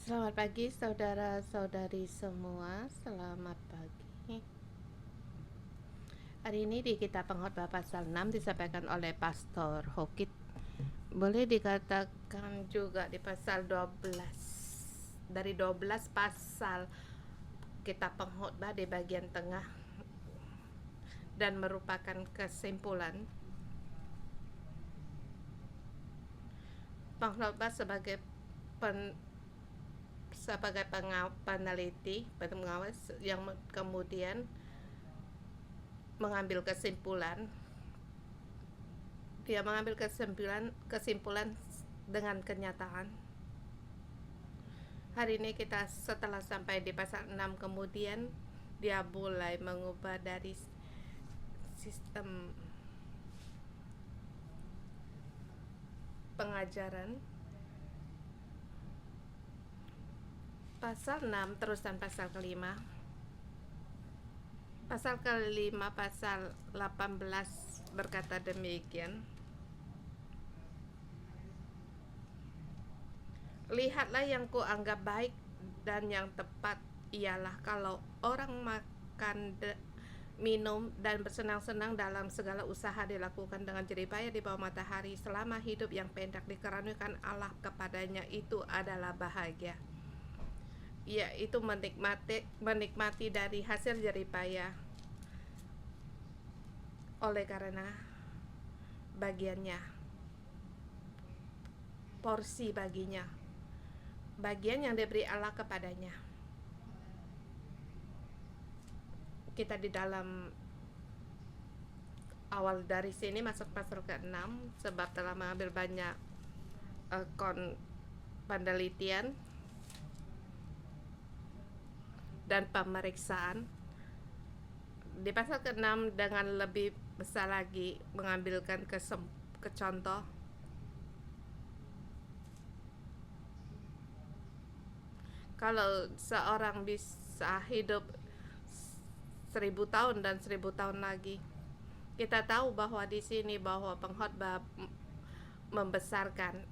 Selamat pagi saudara-saudari semua, selamat pagi. Hari ini di Kitab Pengkhotbah pasal 6 disampaikan oleh Pastor Hokit. Boleh dikatakan juga di pasal 12. Dari 12 pasal Kitab Pengkhotbah di bagian tengah dan merupakan kesimpulan. Pengkhotbah sebagai peneliti, pengawas yang kemudian mengambil kesimpulan. Dia mengambil kesimpulan dengan kenyataan. Hari ini kita setelah sampai di pasal 6 kemudian dia mulai mengubah dari sistem pengajaran. Pasal 6 terusan pasal kelima. Pasal kelima pasal 18 berkata demikian. Lihatlah yang kuanggap baik dan yang tepat ialah kalau orang makan, minum dan bersenang-senang dalam segala usaha dilakukan dengan jerih payah di bawah matahari selama hidup yang pendek dikaruniakan Allah kepadanya, itu adalah bahagia, yaitu menikmati dari hasil jerih payah oleh karena bagiannya, porsi baginya, bagian yang diberi Allah kepadanya. Kita di dalam awal dari sini masuk pasal ke-6 sebab telah mengambil banyak penelitian dan pemeriksaan. Di pasal ke-6 dengan lebih besar lagi mengambilkan ke contoh. Kalau seorang bisa hidup 1000 tahun dan 1000 tahun lagi, kita tahu bahwa di sini bahwa pengkhotbah membesarkan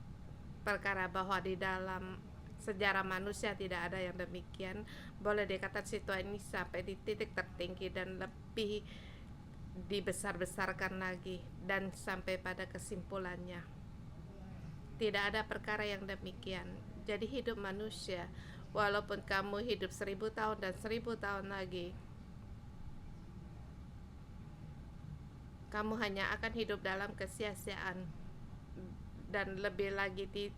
perkara bahwa di dalam sejarah manusia tidak ada yang demikian. Boleh dikatakan situasi ini sampai di titik tertinggi dan lebih dibesar-besarkan lagi, dan sampai pada kesimpulannya tidak ada perkara yang demikian. Jadi hidup manusia, walaupun kamu hidup 1000 tahun dan 1000 tahun lagi, kamu hanya akan hidup dalam kesia-siaan dan lebih lagi di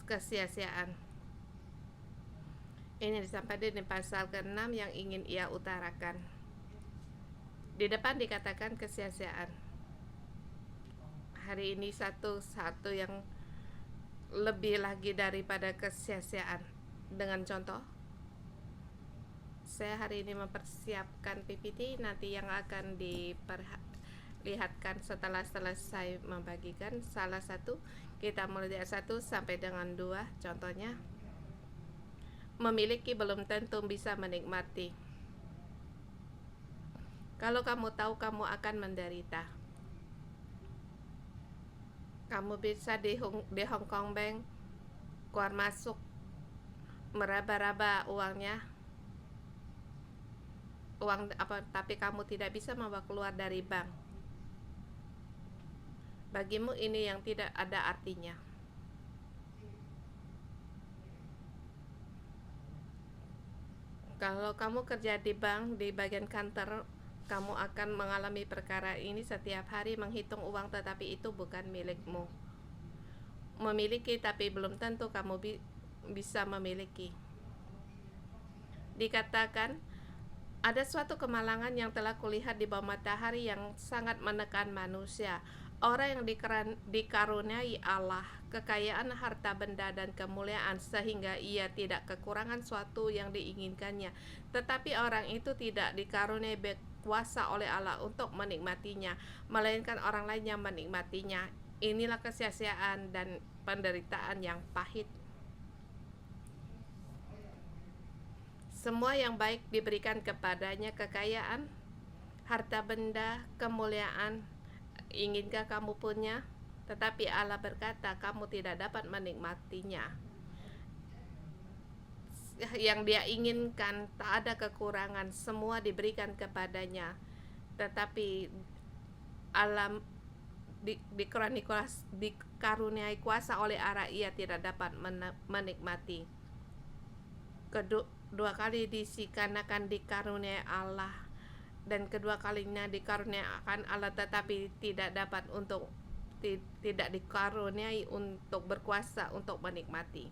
kesia-siaan. Ini disampaikan di pasal ke-6 yang ingin ia utarakan. Di depan dikatakan kesia-siaan. Hari ini satu yang lebih lagi daripada kesia-siaan. Dengan contoh, saya hari ini mempersiapkan PPT nanti yang akan diperlihatkan setelah selesai membagikan. Salah satu, kita mulai dari 1 sampai dengan 2. Contohnya, memiliki belum tentu bisa menikmati. Kalau kamu tahu kamu akan menderita, kamu bisa di Hong Kong Bank keluar masuk meraba-raba uang tapi kamu tidak bisa membawa keluar dari bank. Bagimu ini yang tidak ada artinya. Kalau kamu kerja di bank, di bagian kantor, kamu akan mengalami perkara ini setiap hari, menghitung uang tetapi itu bukan milikmu. Memiliki tapi belum tentu kamu bisa memiliki. Dikatakan, ada suatu kemalangan yang telah kulihat di bawah matahari yang sangat menekan manusia. Orang yang dikaruniai Allah kekayaan harta benda dan kemuliaan sehingga ia tidak kekurangan suatu yang diinginkannya, tetapi orang itu tidak dikaruniai kuasa oleh Allah untuk menikmatinya, melainkan orang lain yang menikmatinya. Inilah kesia-siaan dan penderitaan yang pahit. Semua yang baik diberikan kepadanya, kekayaan, harta benda, kemuliaan, inginkah kamu punya? Tetapi Allah berkata, kamu tidak dapat menikmatinya. yang dia inginkan, tak ada kekurangan, semua diberikan kepadanya. Tetapi alam dikaruniai kuasa oleh Allah, ia tidak dapat menikmati. Kedua kali dikarenakan dikaruniai Allah, dan kedua kalinya dikaruniakan Allah, tetapi tidak dapat untuk tidak dikaruniai untuk berkuasa untuk menikmati.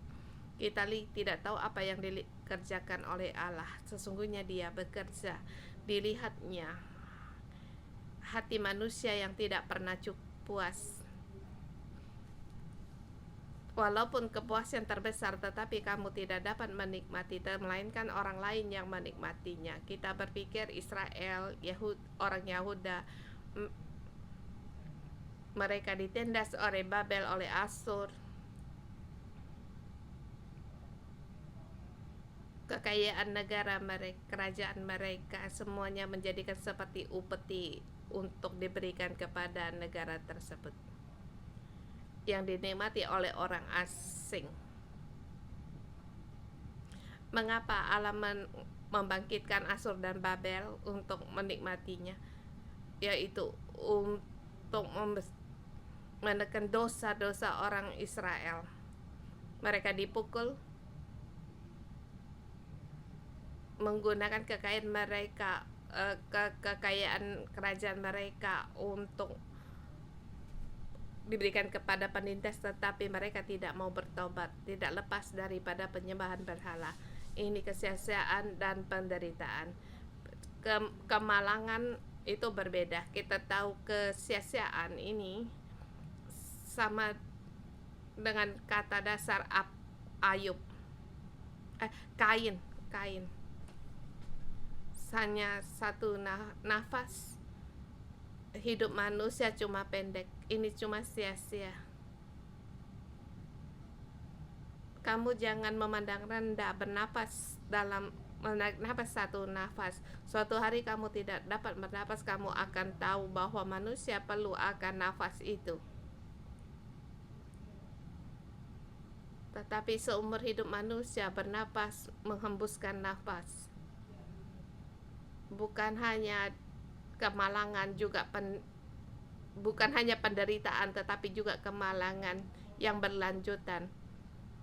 Kita tidak tahu apa yang dikerjakan oleh Allah. Sesungguhnya Dia bekerja. Dilihatnya hati manusia yang tidak pernah puas. Walaupun kepuasan terbesar, tetapi kamu tidak dapat menikmati, melainkan orang lain yang menikmatinya. Kita berpikir Israel, orang Yahuda, mereka ditindas oleh Babel, oleh Asur. Kekayaan negara mereka, kerajaan mereka, semuanya menjadikan seperti upeti untuk diberikan kepada negara tersebut, yang dinikmati oleh orang asing. Mengapa Allah membangkitkan Asur dan Babel untuk menikmatinya? Yaitu untuk menekan dosa-dosa orang Israel. Mereka dipukul, menggunakan kekayaan mereka, kekayaan kerajaan mereka untuk diberikan kepada penindas, tetapi mereka tidak mau bertobat, tidak lepas daripada penyembahan berhala. Ini kesia-siaan dan penderitaan. Kemalangan itu berbeda. Kita tahu kesia-siaan ini sama dengan kata dasar Kain. Hanya satu nafas. Hidup manusia cuma pendek. Ini cuma sia-sia. Kamu jangan memandang rendah bernapas dalam menapas satu nafas. Suatu hari kamu tidak dapat bernapas, kamu akan tahu bahwa manusia perlu akan nafas itu. Tetapi seumur hidup manusia bernapas, menghembuskan nafas. Bukan hanya kemalangan, bukan hanya penderitaan, tetapi juga kemalangan yang berlanjutan.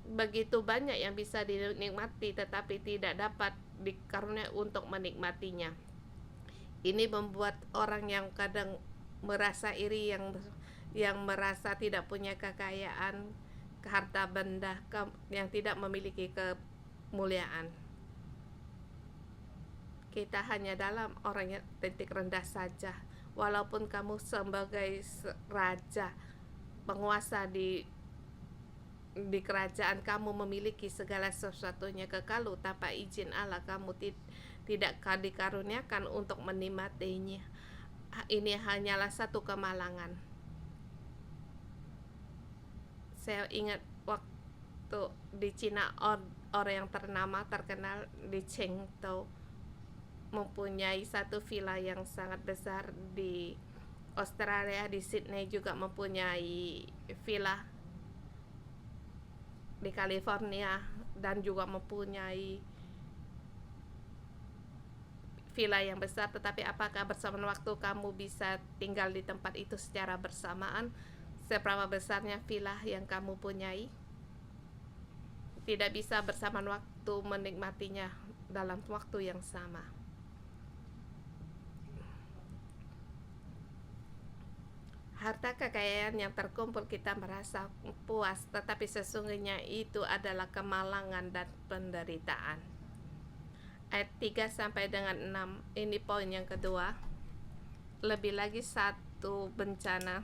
Begitu banyak yang bisa dinikmati, tetapi tidak dapat dikaruniai untuk menikmatinya. Ini membuat orang yang kadang merasa iri, yang merasa tidak punya kekayaan, harta benda, yang tidak memiliki kemuliaan. Kita hanya dalam orang yang titik rendah saja. Walaupun kamu sebagai raja, penguasa di kerajaan, kamu memiliki segala sesuatunya, kekalu tanpa izin Allah, kamu tidak dikaruniakan untuk menikmatinya. Ini hanyalah satu kemalangan. Saya ingat waktu di Cina, orang yang terkenal di Chengtou mempunyai satu villa yang sangat besar. Di Australia, di Sydney juga mempunyai villa. Di California dan juga mempunyai villa yang besar. Tetapi apakah bersama waktu kamu bisa tinggal di tempat itu secara bersamaan? Seberapa besarnya villa yang kamu punyai? Tidak bisa bersamaan waktu menikmatinya dalam waktu yang sama. Harta kekayaan yang terkumpul kita merasa puas, tetapi sesungguhnya itu adalah kemalangan dan penderitaan. Ayat 3 sampai dengan 6, ini poin yang kedua. Lebih lagi satu bencana.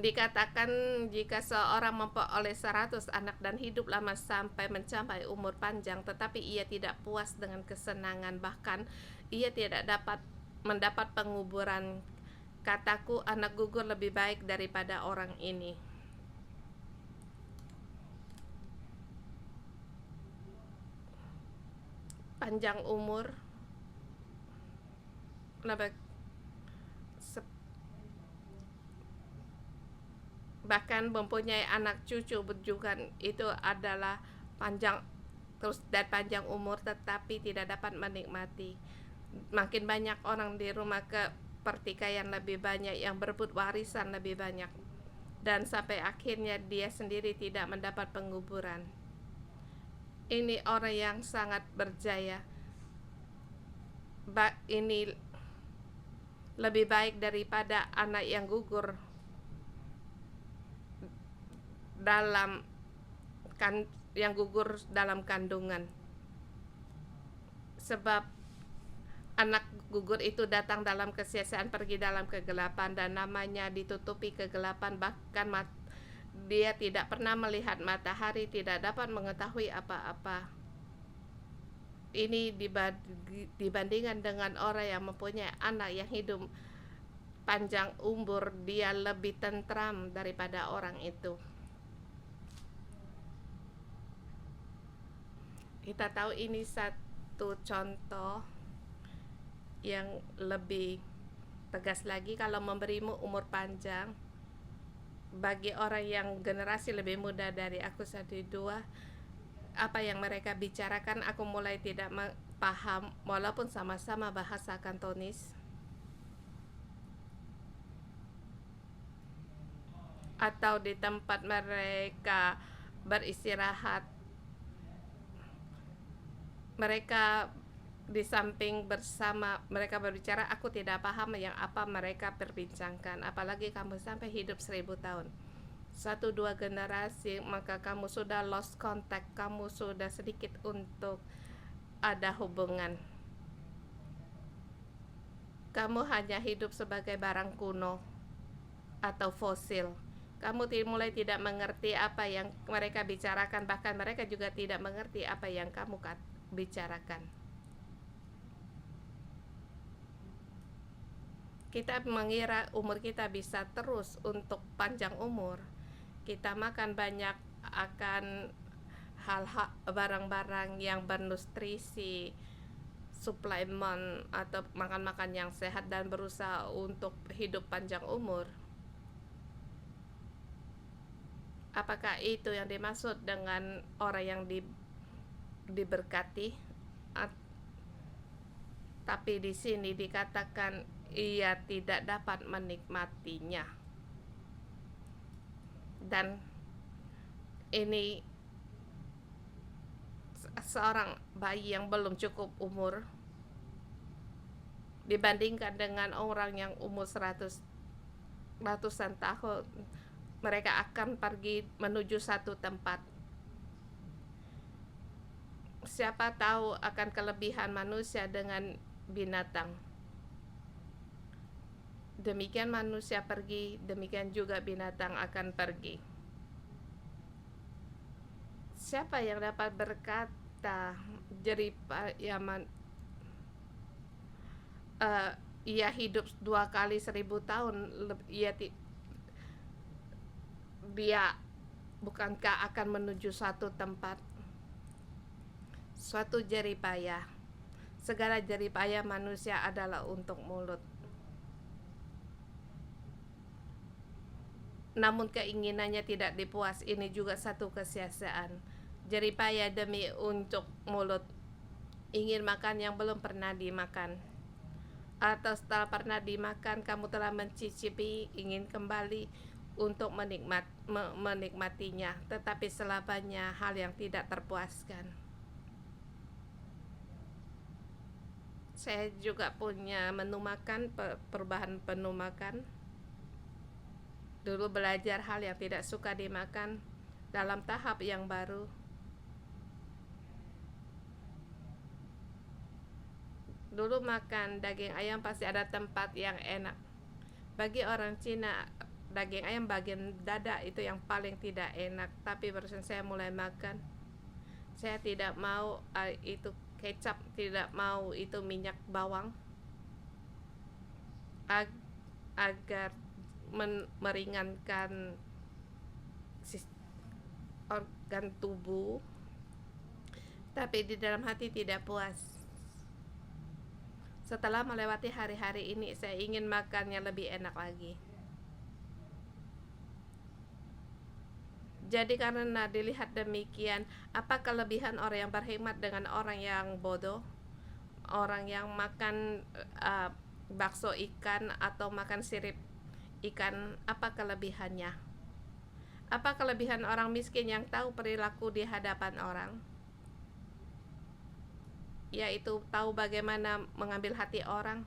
Dikatakan jika seorang memperoleh 100 anak dan hidup lama sampai mencapai umur panjang, tetapi ia tidak puas dengan kesenangan, bahkan ia tidak dapat mendapat penguburan. Kataku, anak gugur lebih baik daripada orang ini. Panjang umur bahkan mempunyai anak cucu juga itu adalah panjang terus dan panjang umur, tetapi tidak dapat menikmati. Makin banyak orang di rumah ke pertikaian lebih banyak, yang berebut warisan lebih banyak, dan sampai akhirnya dia sendiri tidak mendapat penguburan. Ini orang yang sangat berjaya. Ini lebih baik daripada anak yang gugur dalam dalam kandungan. Sebab anak gugur itu datang dalam kesia-siaan, pergi dalam kegelapan, dan namanya ditutupi kegelapan. Bahkan dia tidak pernah melihat matahari, tidak dapat mengetahui apa-apa. Ini dibandingkan dengan orang yang mempunyai anak yang hidup panjang umur, dia lebih tentram daripada orang itu. Kita tahu ini satu contoh yang lebih tegas lagi. Kalau memberimu umur panjang, bagi orang yang generasi lebih muda dari aku 1-2, apa yang mereka bicarakan aku mulai tidak paham, walaupun sama-sama bahasa Kantonis. Atau di tempat mereka beristirahat, mereka di samping bersama mereka berbicara, aku tidak paham yang apa mereka perbincangkan. Apalagi kamu sampai hidup 1000 tahun, 1-2 generasi, maka kamu sudah lost contact, kamu sudah sedikit untuk ada hubungan. Kamu hanya hidup sebagai barang kuno atau fosil. Kamu mulai tidak mengerti apa yang mereka bicarakan, bahkan mereka juga tidak mengerti apa yang kamu bicarakan. Kita mengira umur kita bisa terus untuk panjang umur. Kita makan banyak akan hal-hal barang-barang yang bernutrisi, suplemen atau makan-makan yang sehat, dan berusaha untuk hidup panjang umur. Apakah itu yang dimaksud dengan orang yang diberkati? Tapi di sini dikatakan ia tidak dapat menikmatinya. Dan ini seorang bayi yang belum cukup umur dibandingkan dengan orang yang umur ratusan tahun. Mereka akan pergi menuju satu tempat. Siapa tahu akan kelebihan manusia dengan binatang. Demikian manusia pergi, demikian juga binatang akan pergi. Siapa yang dapat berkata ia hidup 2 kali 1000 tahun, dia bukankah akan menuju suatu tempat, suatu jeripaya. Segala jeripaya manusia adalah untuk mulut. Namun keinginannya tidak dipuas, ini juga satu kesia-siaan. Jeripaya demi untuk mulut, ingin makan yang belum pernah dimakan. Atau setelah pernah dimakan, kamu telah mencicipi, ingin kembali untuk menikmatinya, tetapi selamanya hal yang tidak terpuaskan. Saya juga punya menu makan, perubahan menu makan. Dulu belajar hal yang tidak suka dimakan dalam tahap yang baru. Dulu makan daging ayam pasti ada tempat yang enak. Bagi orang Cina, daging ayam bagian dada itu yang paling tidak enak. Tapi barusan saya mulai makan, saya tidak mau itu kecap, tidak mau itu minyak bawang, agar meringankan organ tubuh. Tapi di dalam hati tidak puas. Setelah melewati hari-hari ini, saya ingin makan yang lebih enak lagi. Jadi karena dilihat demikian, apa kelebihan orang yang berhikmat dengan orang yang bodoh? Orang yang makan bakso ikan atau makan sirip ikan, apa kelebihannya? Apa kelebihan orang miskin yang tahu perilaku di hadapan orang? Yaitu tahu bagaimana mengambil hati orang.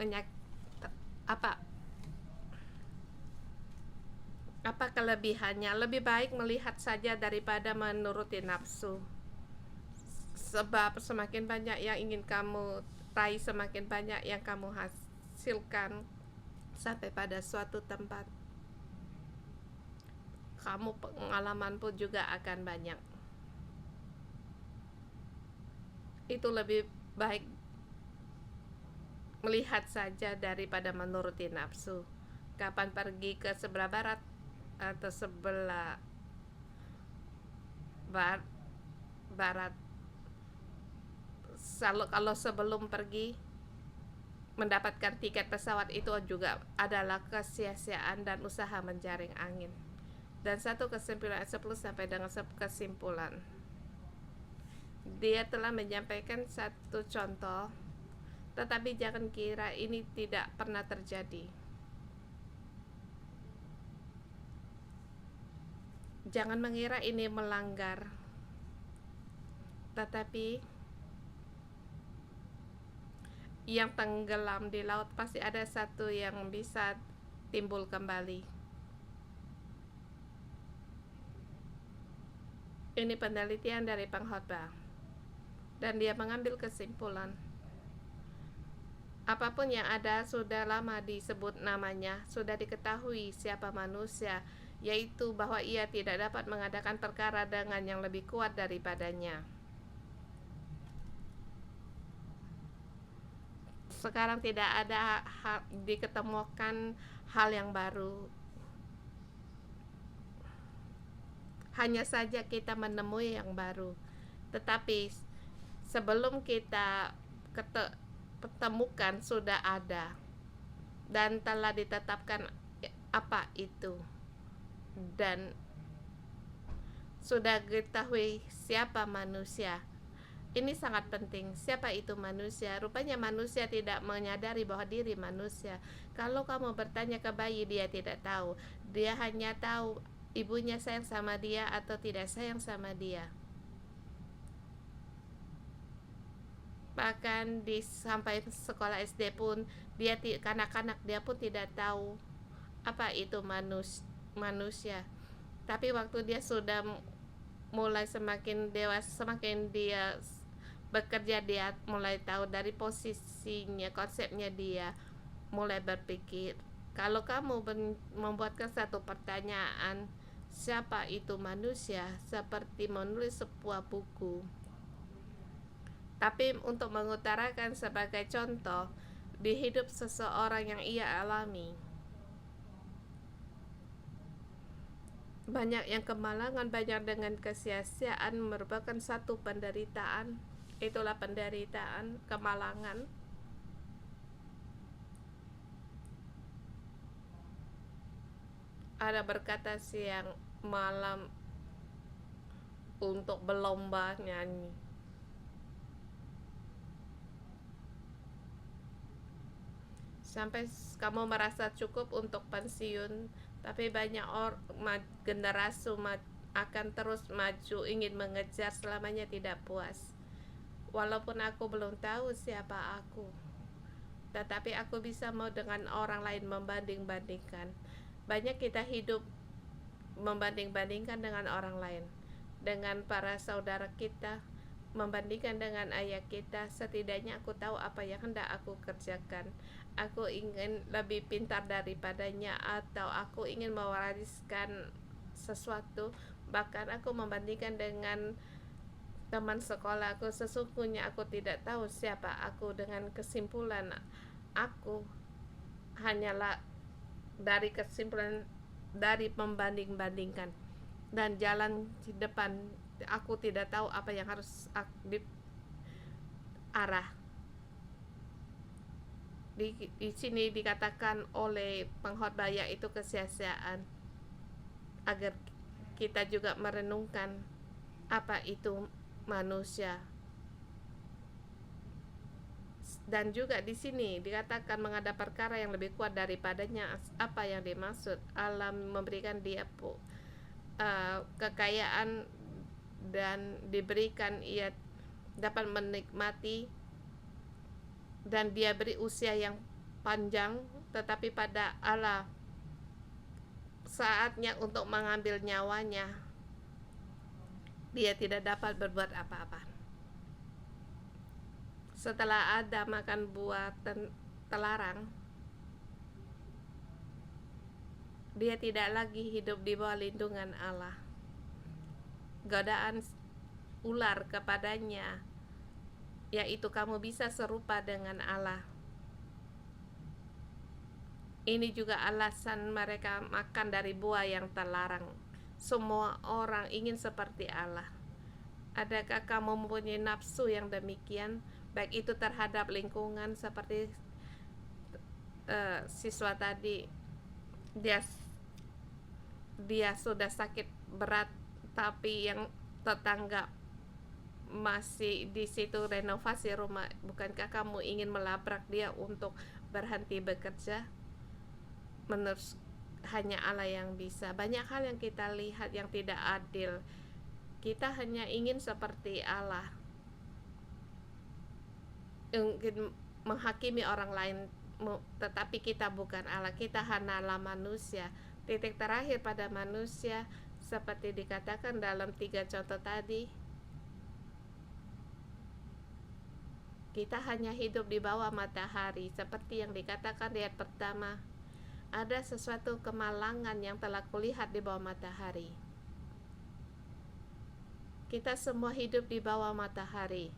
Menyak apa apa kelebihannya? Lebih baik melihat saja daripada menuruti nafsu. Sebab semakin banyak yang ingin kamu raih, semakin banyak yang kamu hasilkan. Sampai pada suatu tempat, kamu pengalaman pun juga akan banyak. Itu lebih baik melihat saja daripada menuruti nafsu. Kapan pergi ke sebelah barat atau sebelah barat, kalau sebelum pergi mendapatkan tiket pesawat itu juga adalah kesia-siaan dan usaha menjaring angin. Dan satu kesimpulan 10 sampai dengan kesimpulan, dia telah menyampaikan satu contoh, tetapi jangan kira ini tidak pernah terjadi. Jangan mengira ini melanggar, tetapi yang tenggelam di laut pasti ada satu yang bisa timbul kembali. Ini penelitian dari pengkhotbah, dan dia mengambil kesimpulan, apapun yang ada sudah lama disebut namanya, sudah diketahui siapa manusia, yaitu bahwa ia tidak dapat mengadakan perkara dengan yang lebih kuat daripadanya. Sekarang tidak ada diketemukan hal yang baru. Hanya saja kita menemui yang baru. Tetapi sebelum kita ketemukan sudah ada dan telah ditetapkan apa itu, dan sudah diketahui siapa manusia. Ini sangat penting. Siapa itu manusia? Rupanya manusia tidak menyadari bahwa diri manusia. Kalau kamu bertanya ke bayi, dia tidak tahu. Dia hanya tahu ibunya sayang sama dia atau tidak sayang sama dia. Bahkan sampai sekolah SD pun, dia kanak-kanak dia pun tidak tahu apa itu manusia. Tapi waktu dia sudah mulai semakin dewasa, semakin dia bekerja, dia mulai tahu dari posisinya, konsepnya, dia mulai berpikir. Kalau kamu membuatkan satu pertanyaan, siapa itu manusia, seperti menulis sebuah buku. Tapi untuk mengutarakan sebagai contoh di hidup seseorang yang ia alami, banyak yang kemalangan, banyak dengan kesia-siaan merupakan satu penderitaan. Itulah penderitaan, kemalangan. Ada berkata siang malam untuk berlomba nyanyi. Sampai kamu merasa cukup untuk pensiun, tapi banyak generasi akan terus maju, ingin mengejar, selamanya tidak puas. Walaupun aku belum tahu siapa aku, tetapi aku bisa mau dengan orang lain membanding-bandingkan. Banyak kita hidup membanding-bandingkan dengan orang lain, dengan para saudara kita, membandingkan dengan ayah kita. Setidaknya aku tahu apa yang hendak aku kerjakan. Aku ingin lebih pintar daripadanya, atau aku ingin mewariskan sesuatu. Bahkan aku membandingkan dengan teman sekolah aku. Sesungguhnya aku tidak tahu siapa aku. Dengan kesimpulan, aku hanyalah dari kesimpulan dari membanding-bandingkan, dan jalan di depan aku tidak tahu apa yang harus arah. Di sini dikatakan oleh pengkhotbah yaitu kesia-siaan, agar kita juga merenungkan apa itu manusia. Dan juga di sini dikatakan menghadap perkara yang lebih kuat daripadanya. Apa yang dimaksud? Allah memberikan dia kekayaan dan diberikan ia dapat menikmati, dan dia beri usia yang panjang, tetapi pada Allah saatnya untuk mengambil nyawanya, dia tidak dapat berbuat apa-apa. Setelah Adam makan buah terlarang, dia tidak lagi hidup di bawah lindungan Allah. Godaan ular kepadanya, yaitu kamu bisa serupa dengan Allah. Ini juga alasan mereka makan dari buah yang terlarang. Semua orang ingin seperti Allah. Adakah kamu mempunyai nafsu yang demikian, baik itu terhadap lingkungan seperti siswa tadi, dia sudah sakit berat, tapi yang tetangga masih di situ renovasi rumah. Bukankah kamu ingin melabrak dia untuk berhenti bekerja? Menurut hanya Allah yang bisa. Banyak hal yang kita lihat yang tidak adil. Kita hanya ingin seperti Allah, ingin menghakimi orang lain, tetapi kita bukan Allah. Kita hanyalah manusia. Titik terakhir pada manusia, seperti dikatakan dalam 3 contoh tadi, kita hanya hidup di bawah matahari. Seperti yang dikatakan di ayat pertama, ada sesuatu kemalangan yang telah kulihat di bawah matahari. Kita semua hidup di bawah matahari.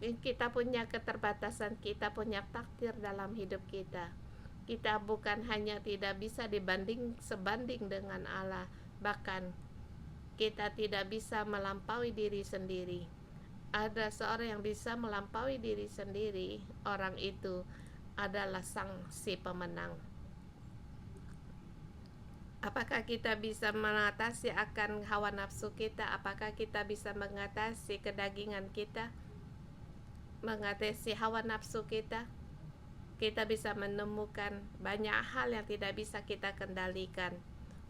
Kita punya keterbatasan, kita punya takdir dalam hidup kita. Kita bukan hanya tidak bisa sebanding dengan Allah, bahkan kita tidak bisa melampaui diri sendiri. Ada seorang yang bisa melampaui diri sendiri, orang itu adalah si pemenang. Apakah kita bisa mengatasi akan hawa nafsu kita? Apakah kita bisa mengatasi kedagingan kita? Mengatasi hawa nafsu kita? Kita bisa menemukan banyak hal yang tidak bisa kita kendalikan.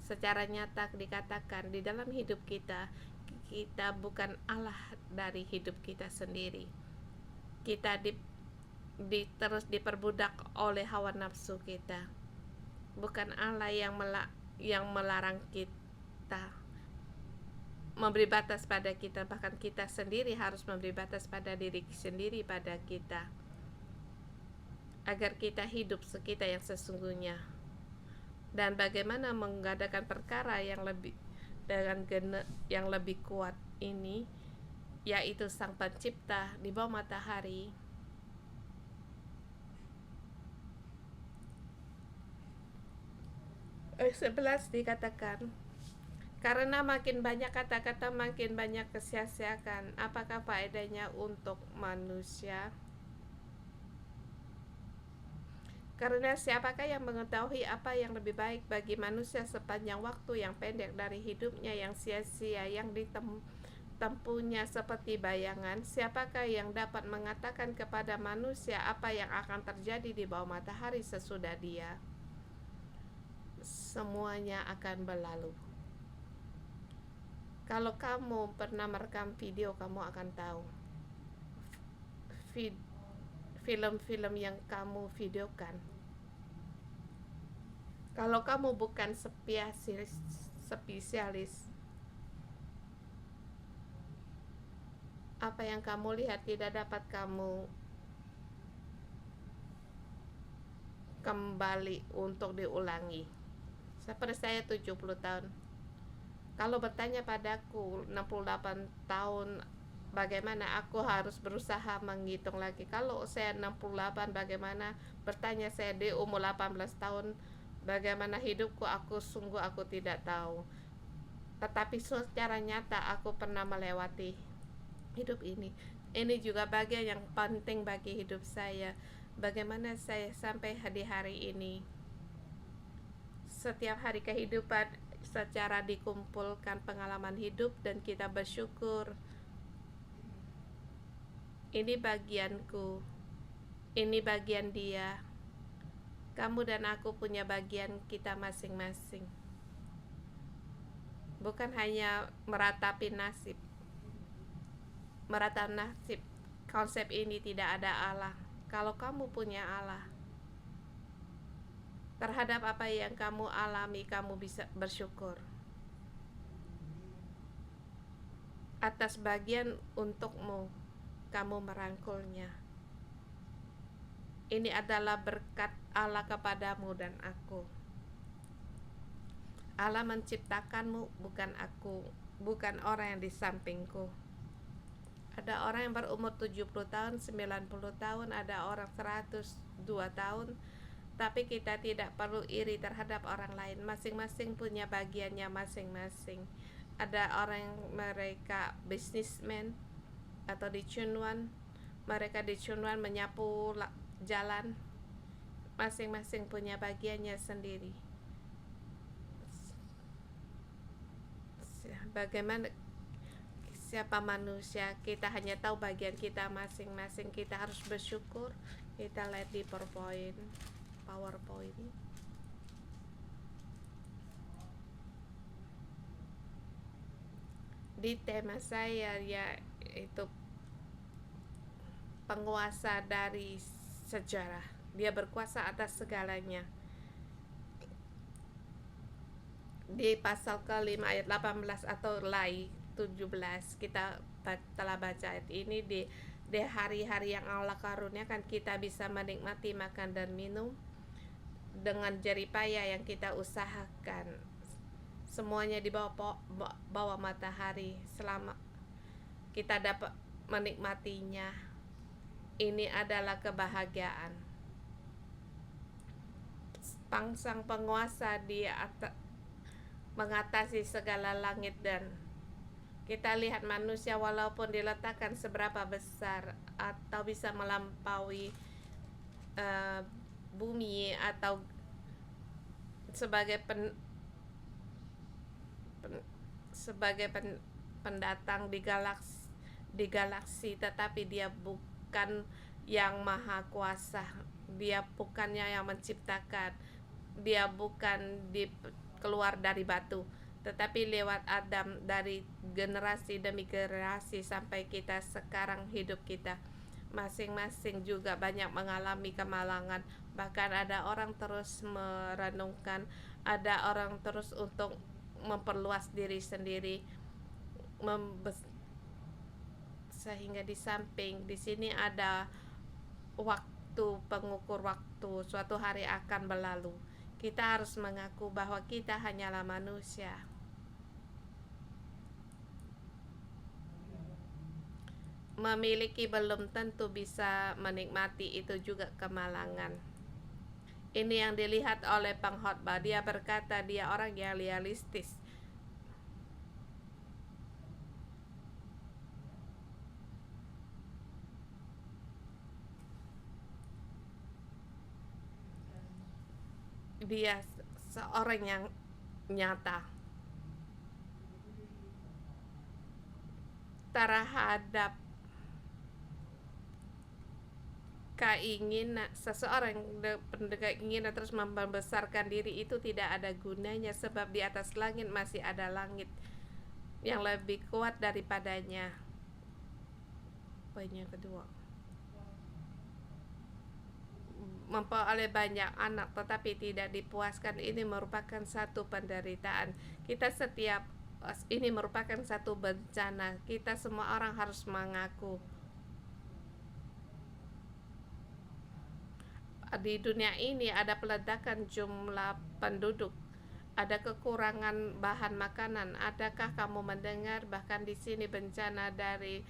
Secara nyata dikatakan di dalam hidup kita, kita bukan Allah dari hidup kita sendiri. Kita terus diperbudak oleh hawa nafsu kita. Bukan Allah yang melarang kita, memberi batas pada kita. Bahkan kita sendiri harus memberi batas pada diri sendiri pada kita, agar kita hidup kita yang sesungguhnya. Dan bagaimana mengadakan perkara yang lebih dengan yang lebih kuat ini, yaitu Sang Pencipta di bawah matahari. Ayat 11 dikatakan, karena makin banyak kata-kata, makin banyak kesia-siaan. Apakah faedahnya untuk manusia? Karena siapakah yang mengetahui apa yang lebih baik bagi manusia sepanjang waktu yang pendek dari hidupnya yang sia-sia yang ditempuhnya seperti bayangan? Siapakah yang dapat mengatakan kepada manusia apa yang akan terjadi di bawah matahari sesudah dia? Semuanya akan berlalu. Kalau kamu pernah merekam video, kamu akan tahu film-film yang kamu videokan, kalau kamu bukan spesialis, apa yang kamu lihat tidak dapat kamu kembali untuk diulangi. Seperti saya 70 tahun. Kalau bertanya padaku 68 tahun, bagaimana aku harus berusaha menghitung lagi. Kalau saya 68, bagaimana bertanya saya di umur 18 tahun, bagaimana hidupku, aku tidak tahu. Tetapi secara nyata aku pernah melewati hidup ini. Ini juga bagian yang penting bagi hidup saya. Bagaimana saya sampai di hari ini? Setiap hari kehidupan secara dikumpulkan pengalaman hidup dan kita bersyukur. Ini bagianku, ini bagian dia. Kamu dan aku punya bagian kita masing-masing. Bukan hanya meratapi nasib. Meratapi nasib. Konsep ini tidak ada Allah. Kalau kamu punya Allah, terhadap apa yang kamu alami, kamu bisa bersyukur. Atas bagian untukmu, kamu merangkulnya. Ini adalah berkat Allah kepadamu dan aku. Allah menciptakanmu, bukan aku, bukan orang yang di sampingku. Ada orang yang berumur 70 tahun, 90 tahun, ada orang 102 tahun. Tapi kita tidak perlu iri terhadap orang lain. Masing-masing punya bagiannya masing-masing. Ada orang yang mereka bisnismen atau di Chunwan, mereka di Chunwan menyapu jalan. Masing-masing punya bagiannya sendiri. Bagaimana siapa manusia, kita hanya tahu bagian kita masing-masing. Kita harus bersyukur. Kita lihat di PowerPoint. Di tema saya yaitu penguasa dari sejarah. Dia berkuasa atas segalanya. Di pasal ke-5 ayat 18 atau Lai 17 kita telah baca ayat ini. Di hari-hari yang Allah karuniakan kita bisa menikmati makan dan minum dengan jerih payah yang kita usahakan. Semuanya di bawah matahari. Selama kita dapat menikmatinya, ini adalah kebahagiaan. Sang penguasa di atas mengatasi segala langit, dan kita lihat manusia walaupun diletakkan seberapa besar atau bisa melampaui bumi atau sebagai pendatang di galaksi, tetapi dia bukan yang maha kuasa. Dia bukannya yang menciptakan. Dia bukan keluar dari batu, tetapi lewat Adam, dari generasi demi generasi sampai kita sekarang hidup kita. Masing-masing juga banyak mengalami kemalangan. Bahkan ada orang terus merenungkan, ada orang terus untuk memperluas diri sendiri, sehingga di samping di sini ada waktu, pengukur waktu. Suatu hari akan berlalu. Kita harus mengaku bahwa kita hanyalah manusia. Memiliki belum tentu bisa menikmati, itu juga kemalangan. Ini yang dilihat oleh pengkhotbah. Dia berkata dia orang yang realistis. Dia seorang yang nyata terhadap keinginan seseorang. Keinginan terus membesarkan diri itu tidak ada gunanya, sebab di atas langit masih ada langit yang lebih kuat daripadanya. Poin yang kedua, memperoleh banyak anak tetapi tidak dipuaskan, ini merupakan satu penderitaan. Ini merupakan satu bencana. Kita semua orang harus mengaku di dunia ini ada peledakan jumlah penduduk, ada kekurangan bahan makanan. Adakah kamu mendengar bahkan di sini bencana dari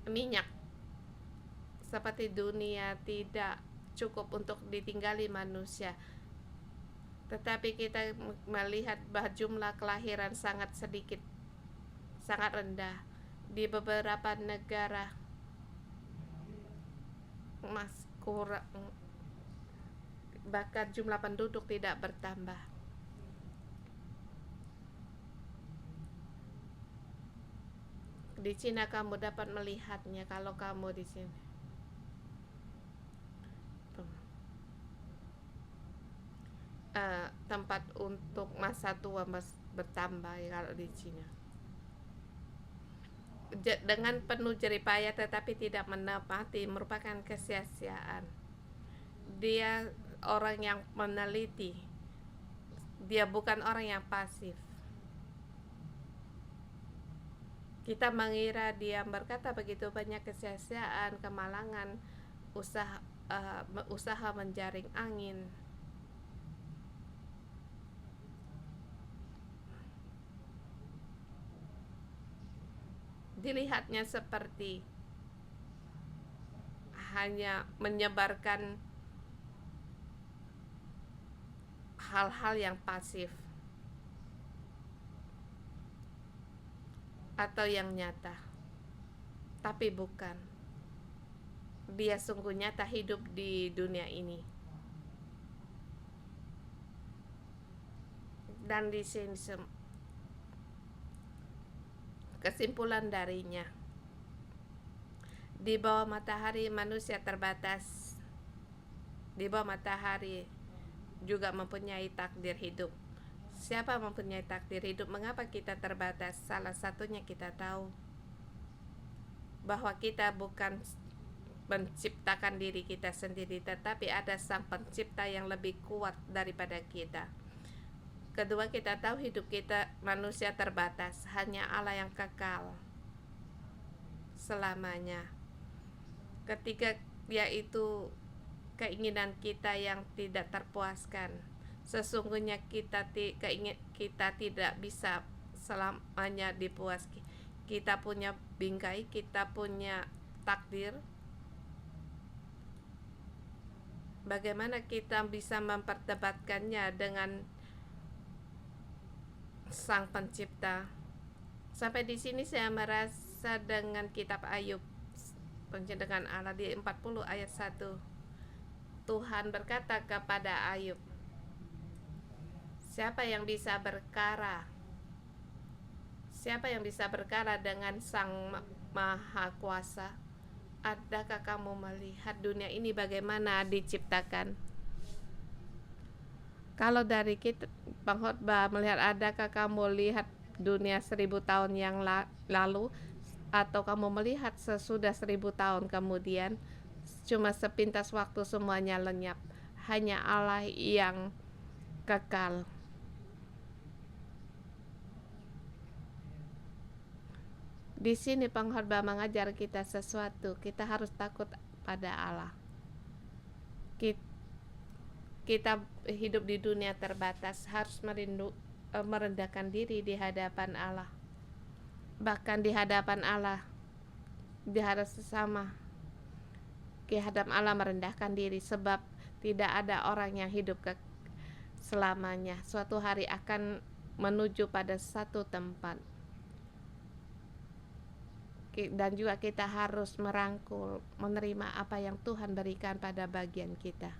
minyak? Seperti dunia tidak cukup untuk ditinggali manusia. Tetapi kita melihat bahwa jumlah kelahiran sangat sedikit, sangat rendah. Di beberapa negara kurang bahkan jumlah penduduk tidak bertambah. Di Cina kamu dapat melihatnya kalau kamu di sini. Tempat untuk masa tua bertambah ya kalau di Cina. Dengan penuh jeripaya tetapi tidak menepati merupakan kesia-siaan. Dia orang yang meneliti. Dia bukan orang yang pasif. Kita mengira dia berkata begitu banyak kesia-siaan, kemalangan, usaha menjaring angin. Dilihatnya seperti hanya menyebarkan hal-hal yang pasif atau yang nyata, tapi bukan. Dia sungguh nyata hidup di dunia ini. Dan di sini kesimpulan darinya, di bawah matahari manusia terbatas. Di bawah matahari juga mempunyai takdir hidup. Siapa mempunyai takdir hidup? Mengapa kita terbatas? Salah satunya kita tahu bahwa kita bukan menciptakan diri kita sendiri, tetapi ada sang pencipta yang lebih kuat daripada kita. Kedua, kita tahu hidup kita manusia terbatas, hanya Allah yang kekal selamanya. Ketiga, yaitu keinginan kita yang tidak terpuaskan. Sesungguhnya kita tidak bisa selamanya dipuaskan. Kita punya bingkai, kita punya takdir. Bagaimana kita bisa memperdebatkannya dengan Sang Pencipta? Sampai di sini saya merasa dengan kitab Ayub, penjenengan Allah di 40 ayat 1. Tuhan berkata kepada Ayub, siapa yang bisa berkara? Siapa yang bisa berkara dengan Sang Maha Kuasa? Adakah kamu melihat dunia ini bagaimana diciptakan? Kalau dari kita pengkhotbah melihat, adakah kamu lihat dunia 1000 tahun yang lalu, atau kamu melihat sesudah 1000 tahun kemudian? Cuma sepintas waktu semuanya lenyap. Hanya Allah yang kekal. Di sini pengkhotbah mengajar kita sesuatu. Kita harus takut pada Allah. Kita hidup di dunia terbatas, harus merendahkan diri di hadapan Allah. Bahkan di hadapan Allah, di hadapan sesama, di hadapan Allah merendahkan diri, sebab tidak ada orang yang hidup selamanya. Suatu hari akan menuju pada satu tempat. Dan juga kita harus merangkul, menerima apa yang Tuhan berikan pada bagian kita.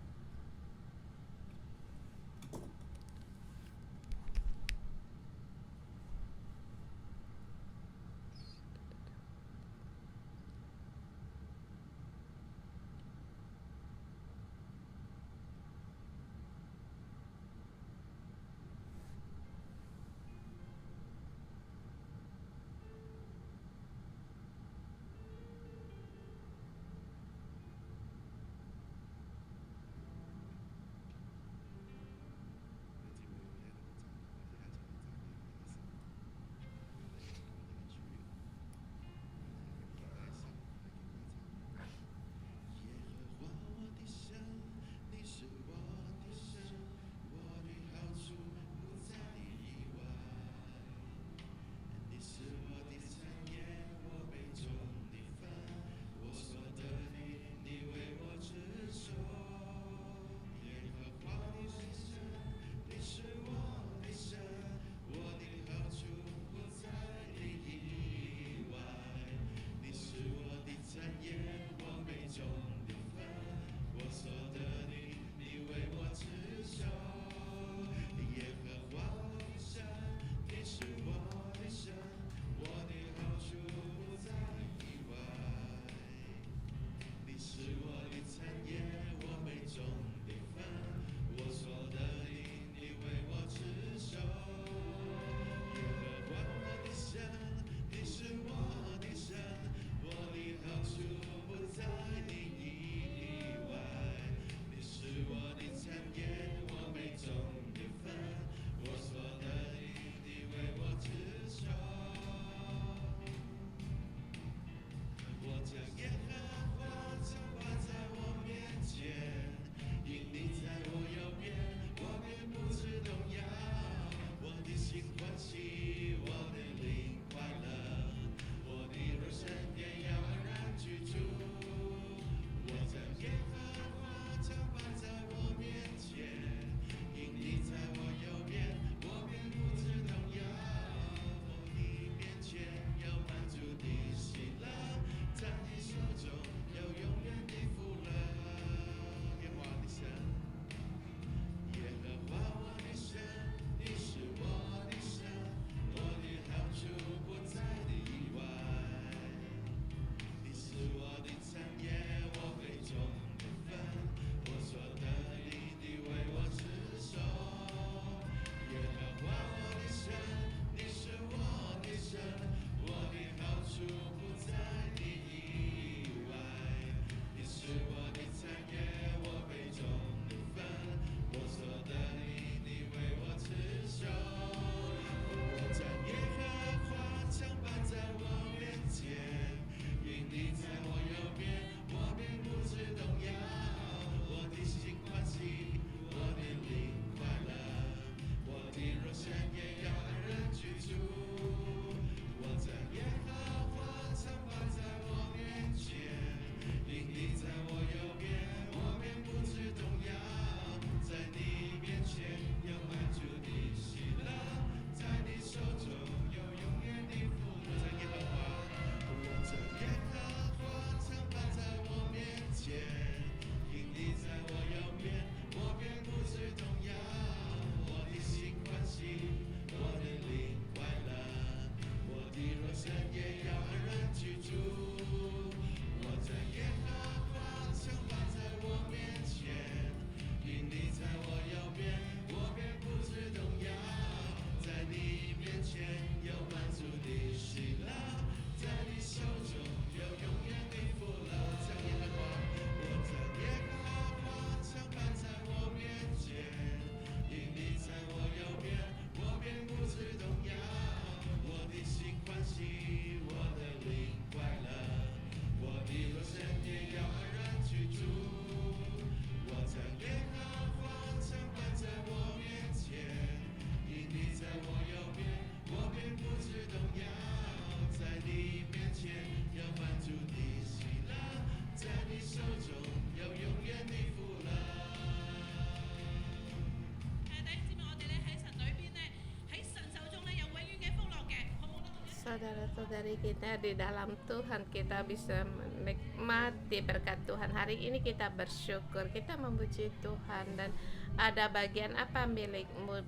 Saudara-saudari kita di dalam Tuhan, kita bisa menikmati berkat Tuhan. Hari ini kita bersyukur, kita memuji Tuhan, dan ada bagian apa milikmu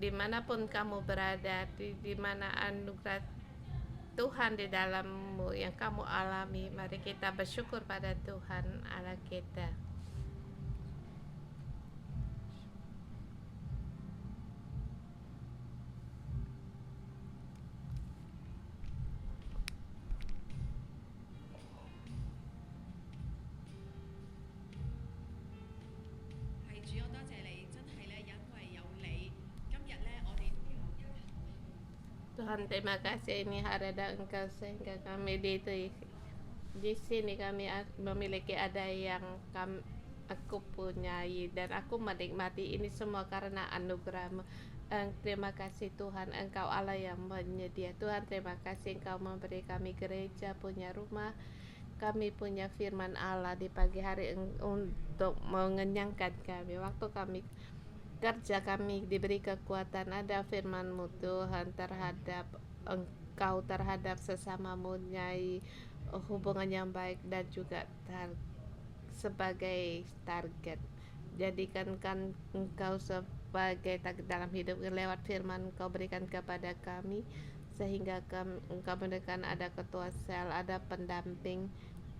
dimanapun kamu berada, di mana anugerah Tuhan di dalammu yang kamu alami. Mari kita bersyukur pada Tuhan Allah kita. Tuhan, terima kasih ini hari ada Engkau sehingga kami di sini kami memiliki ada yang aku punyai, dan aku menikmati ini semua karena anugerah-Mu. Terima kasih Tuhan, Engkau Allah yang menyedia. Tuhan, terima kasih Engkau memberi kami gereja, punya rumah, kami punya firman Allah di pagi hari untuk mengenyangkan kami. Waktu kami kerja, kami diberi kekuatan, ada firman-Mu Tuhan terhadap Engkau, terhadap sesamamu, nyai hubungan yang baik, dan juga sebagai target. Jadikan Engkau sebagai target dalam hidup lewat firman Engkau berikan kepada kami, sehingga Engkau berikan ada ketua sel, ada pendamping,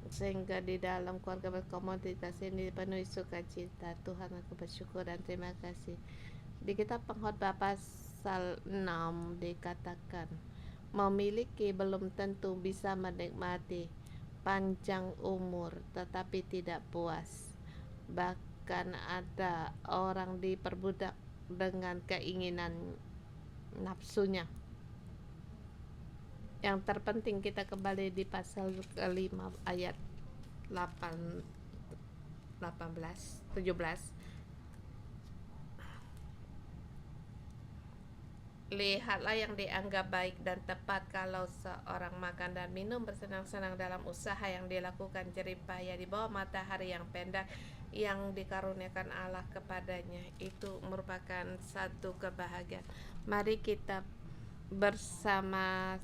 sehingga di dalam keluarga berkomunitas ini penuhi sukacita. Tuhan, aku bersyukur dan terima kasih. Di kitab Pengkhotbah pasal 6 dikatakan, memiliki belum tentu bisa menikmati panjang umur tetapi tidak puas. Bahkan ada orang diperbudak dengan keinginan nafsunya. Yang terpenting kita kembali di pasal ke-5 ayat 17. Lihatlah yang dianggap baik dan tepat kalau seorang makan dan minum bersenang-senang dalam usaha yang dilakukan jerih payah di bawah matahari yang pendak yang dikaruniakan Allah kepadanya. Itu merupakan satu kebahagiaan. Mari kita bersama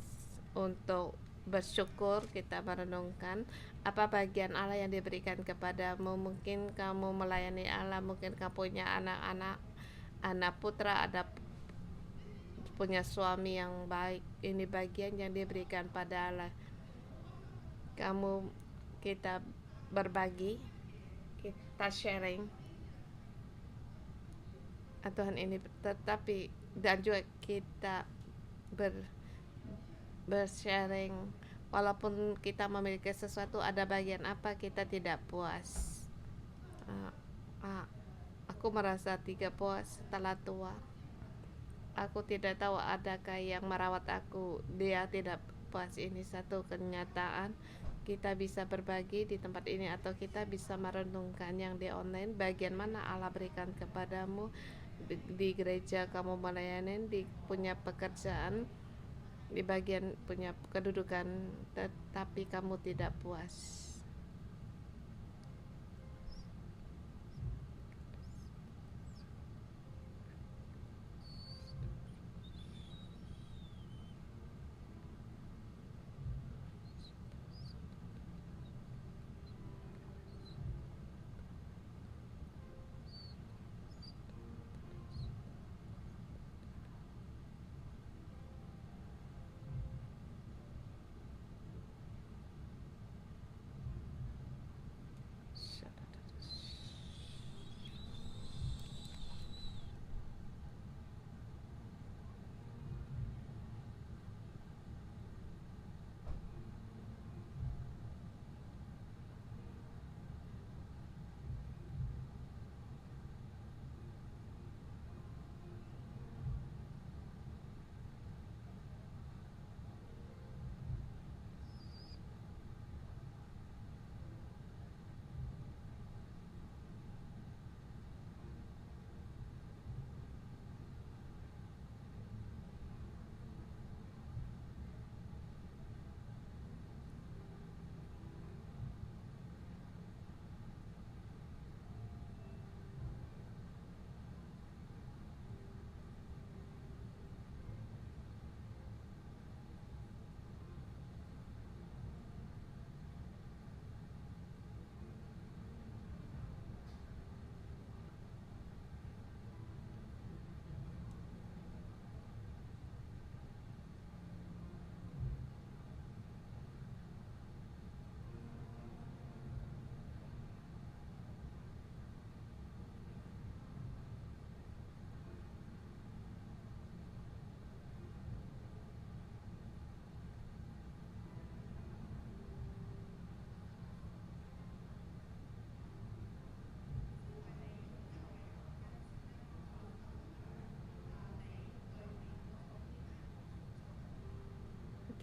untuk bersyukur, kita merenungkan apa bagian Allah yang diberikan kepadamu. Mungkin kamu melayani Allah, mungkin kamu punya anak putra, ada punya suami yang baik. Ini bagian yang diberikan pada Allah. Kita berbagi, kita sharing Tuhan ini, tetapi dan juga kita bersharing, walaupun kita memiliki sesuatu, ada bagian apa kita tidak puas. Aku merasa tidak puas setelah tua. Aku tidak tahu adakah yang merawat aku, dia tidak puas. Ini satu kenyataan. Kita bisa berbagi di tempat ini, atau kita bisa merenungkan yang di online, bagian mana Allah berikan kepadamu. Di gereja kamu melayani, di punya pekerjaan, di bagian punya kedudukan, tetapi kamu tidak puas.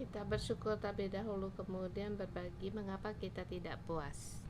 Kita bersyukur terlebih dahulu, kemudian berbagi mengapa kita tidak puas.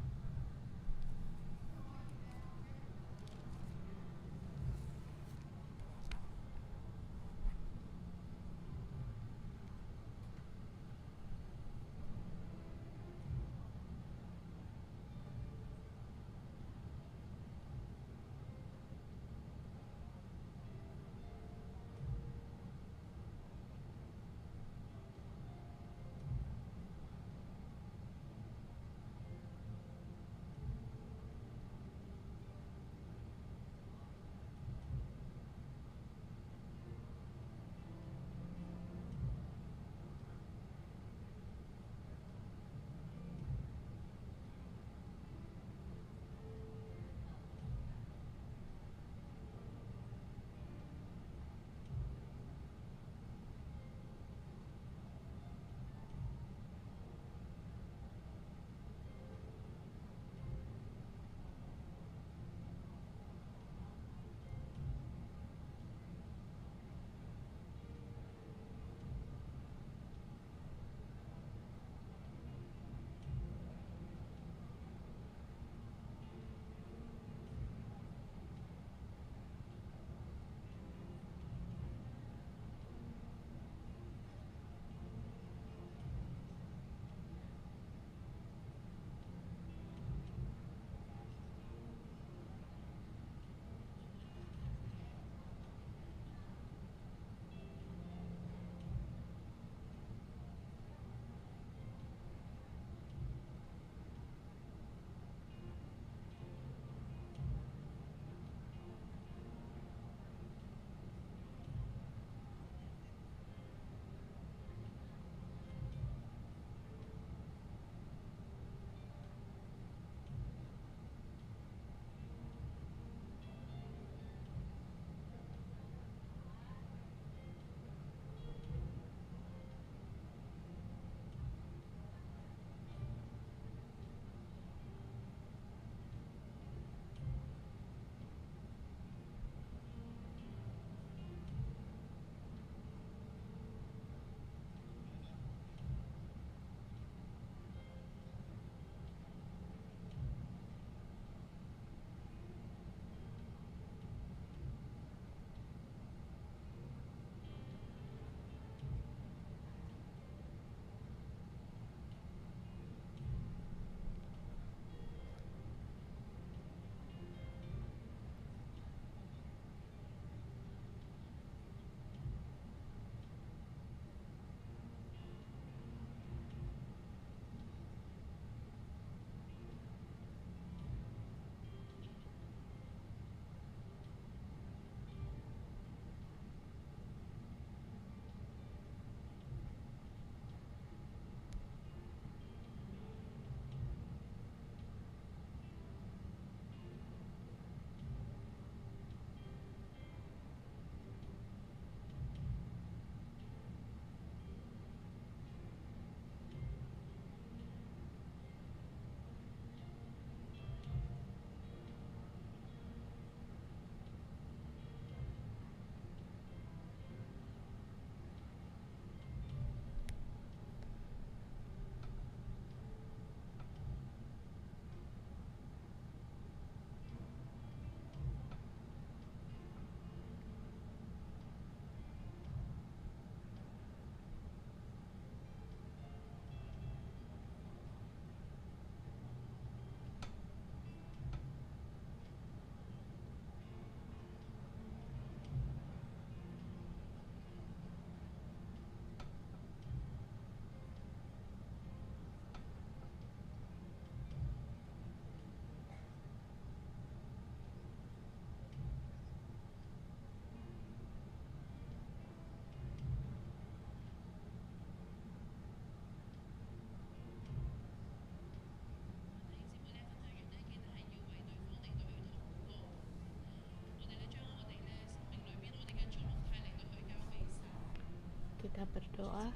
Kita berdoa,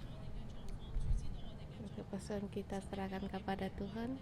kepesan kita serahkan kepada Tuhan.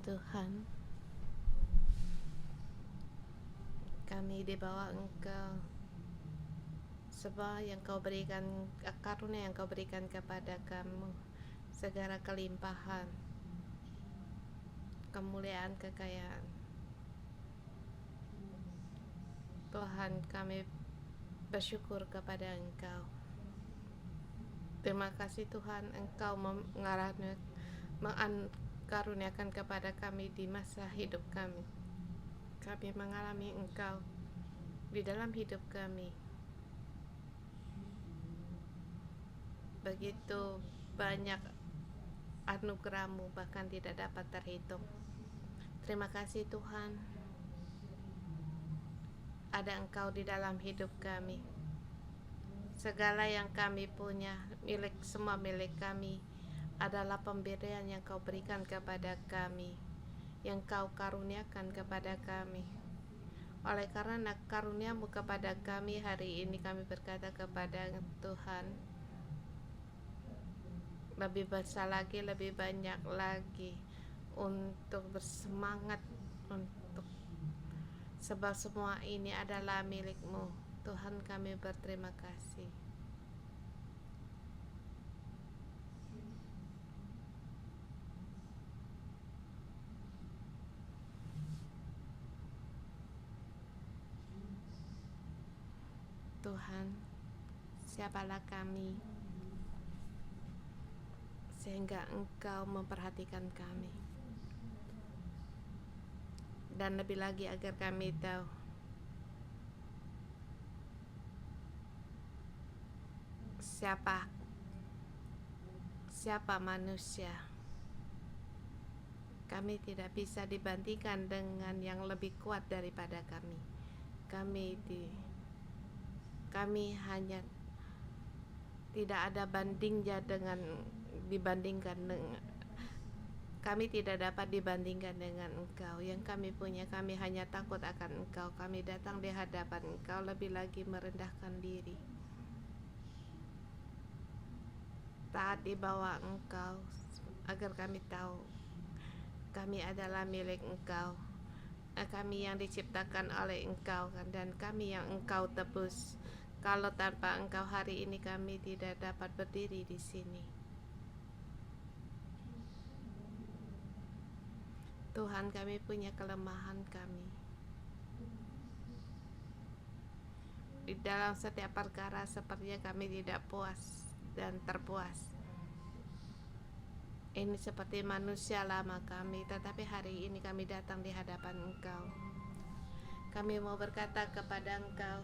Tuhan, kami di bawah Engkau. Semua yang Kau berikan, karunia yang Kau berikan kepada kami, segala kelimpahan, kemuliaan, kekayaan, Tuhan, kami bersyukur kepada Engkau. Terima kasih Tuhan, Engkau mengaruniakan kepada kami di masa hidup kami. Kami mengalami Engkau di dalam hidup kami. Begitu banyak anugerah-Mu bahkan tidak dapat terhitung. Terima kasih Tuhan, ada Engkau di dalam hidup kami. Segala yang kami punya, semua milik kami, adalah pemberian yang Kau berikan kepada kami, yang Kau karuniakan kepada kami. Oleh karena karunia-Mu kepada kami, hari ini kami berkata kepada Tuhan, lebih besar lagi, lebih banyak lagi untuk bersemangat, untuk sebab semua ini adalah milik-Mu. Tuhan, kami berterima kasih. Tuhan, siapalah kami sehingga Engkau memperhatikan kami, dan lebih lagi agar kami tahu siapa manusia. Kami tidak bisa dibandingkan dengan yang lebih kuat daripada kami. Kami hanya tidak ada bandingnya dibandingkan dengan kami, tidak dapat dibandingkan dengan Engkau. Yang kami punya, kami hanya takut akan Engkau. Kami datang di hadapan Engkau, lebih lagi merendahkan diri, taat di bawah Engkau, agar kami tahu kami adalah milik Engkau. Kami yang diciptakan oleh Engkau, dan kami yang Engkau tebus. Kalau tanpa Engkau, hari ini kami tidak dapat berdiri di sini. Tuhan, kami punya kelemahan kami. Di dalam setiap perkara sepertinya kami tidak puas dan terpuas. Ini seperti manusia lama kami, tetapi hari ini kami datang di hadapan Engkau. Kami mau berkata kepada Engkau,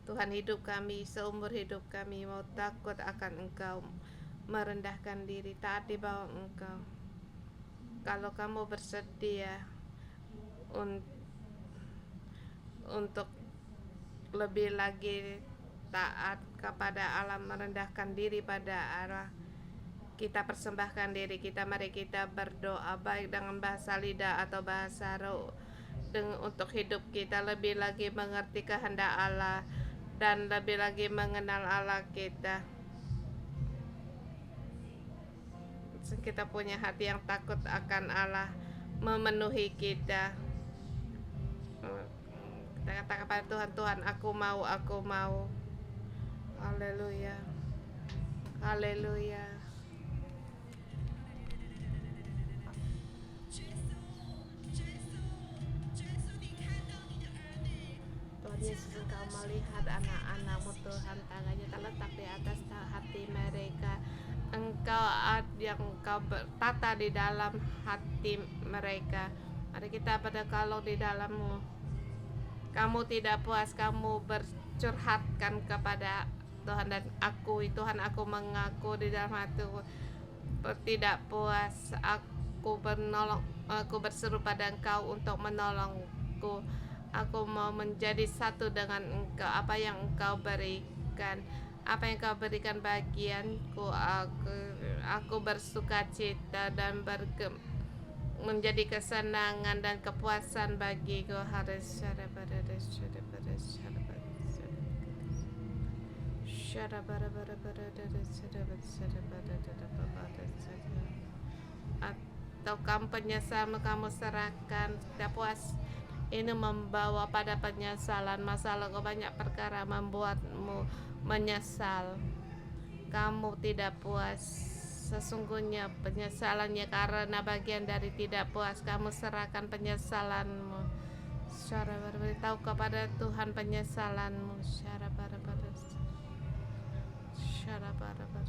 Tuhan, hidup kami, seumur hidup kami mau takut akan Engkau, merendahkan diri, taat di bawah Engkau. Kalau kamu bersedia untuk lebih lagi taat kepada Allah, merendahkan diri pada Allah, kita persembahkan diri kita. Mari kita berdoa, baik dengan bahasa lidah atau bahasa roh, untuk hidup kita lebih lagi mengerti kehendak Allah dan lebih lagi mengenal Allah kita. Kita punya hati yang takut akan Allah memenuhi kita. Kita katakan kepada Tuhan, Tuhan, aku mau. Haleluya, haleluya. Tuhan Yesus, Engkau melihat anak-anak-Mu, Tuhan, tangannya terletak di atas hati mereka. Yang Engkau bertata di dalam hati mereka. Mari kita kalau di dalam-Mu kamu tidak puas, kamu bercurhatkan kepada Tuhan, dan Tuhan, aku mengaku di dalam hatiku tidak puas. Aku berseru pada Engkau untuk menolongku. Aku mau menjadi satu dengan Engkau. Apa yang Engkau berikan, bagianku, aku bersuka cita dan menjadi kesenangan dan kepuasan bagiku. atau kamu penyesalan kamu serahkan. Tidak puas ini membawa pada penyesalan. Masalah banyak perkara membuatmu menyesal. Kamu tidak puas, sesungguhnya penyesalannya karena bagian dari tidak puas. Kamu serahkan penyesalanmu. Syara beritahu kepada Tuhan penyesalanmu. Syara bara-bara. Syara bara-bara.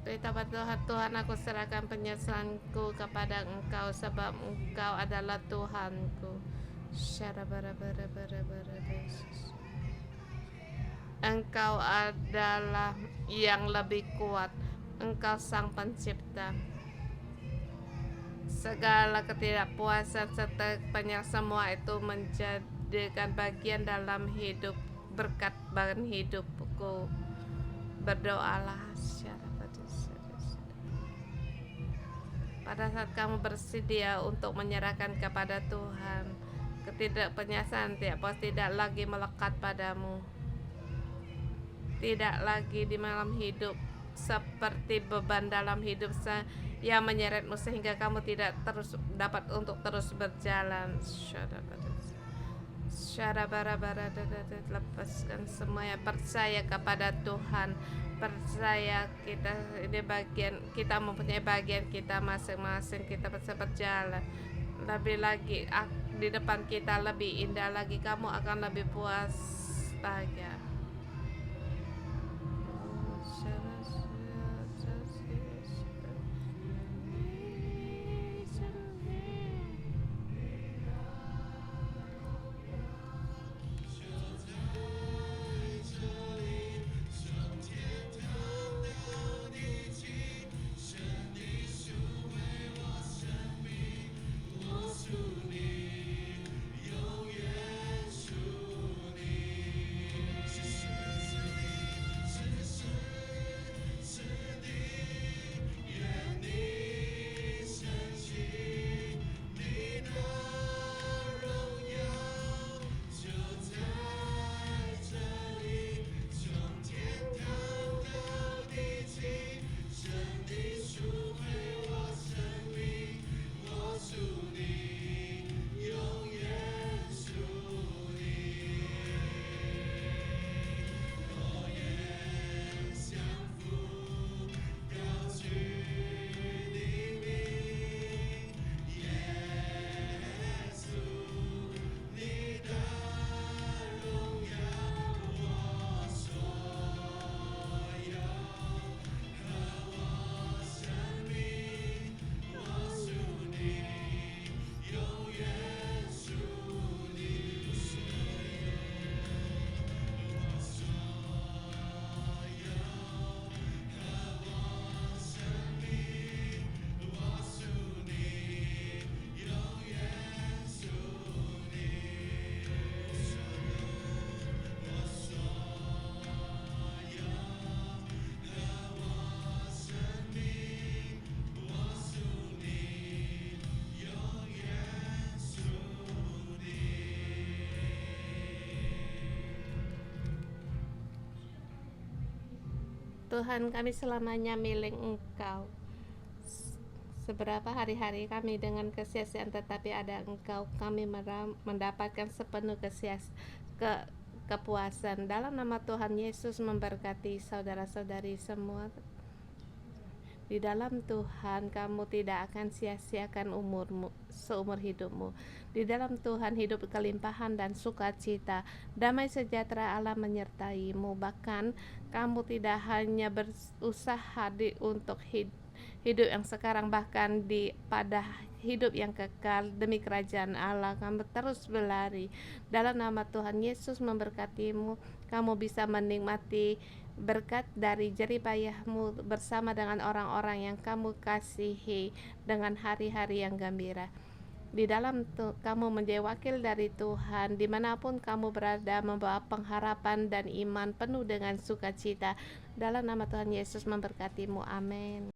Beritahu Tuhan, Tuhan, aku serahkan penyesalanku kepada Engkau, sebab Engkau adalah Tuhanku. Syara bara-bara. Engkau adalah yang lebih kuat. Engkau sang pencipta. Segala ketidakpuasan serta semua itu menjadikan bagian dalam hidup, berkat bahan hidupku. Berdoalah pada saat kamu bersedia untuk menyerahkan kepada Tuhan. Ketidakpenyesalan tidak lagi melekat padamu, tidak lagi di malam hidup seperti beban dalam hidup yang menyeretmu sehingga kamu tidak terus dapat untuk terus berjalan. Lepaskan semuanya, percaya kepada Tuhan, percaya kita ini bagian, kita mempunyai bagian kita masing-masing, kita bisa berjalan lebih lagi di depan kita, lebih indah lagi, kamu akan lebih puas bahagia. Tuhan, kami selamanya milik Engkau. Seberapa hari-hari kami dengan kesia-siaan, tetapi ada Engkau, kami mendapatkan sepenuh kepuasan. Dalam nama Tuhan Yesus memberkati saudara-saudari semua. Di dalam Tuhan kamu tidak akan sia-siakan umurmu, seumur hidupmu. Di dalam Tuhan hidup kelimpahan dan sukacita, damai sejahtera Allah menyertaimu. Bahkan kamu tidak hanya berusaha untuk hidup yang sekarang, bahkan pada hidup yang kekal demi kerajaan Allah. Kamu terus berlari. Dalam nama Tuhan Yesus memberkatimu. Kamu bisa menikmati berkat dari jeripayahmu bersama dengan orang-orang yang kamu kasihi dengan hari-hari yang gembira. Di dalam kamu menjadi wakil dari Tuhan dimanapun kamu berada, membawa pengharapan dan iman penuh dengan sukacita. Dalam nama Tuhan Yesus memberkatimu. Amin.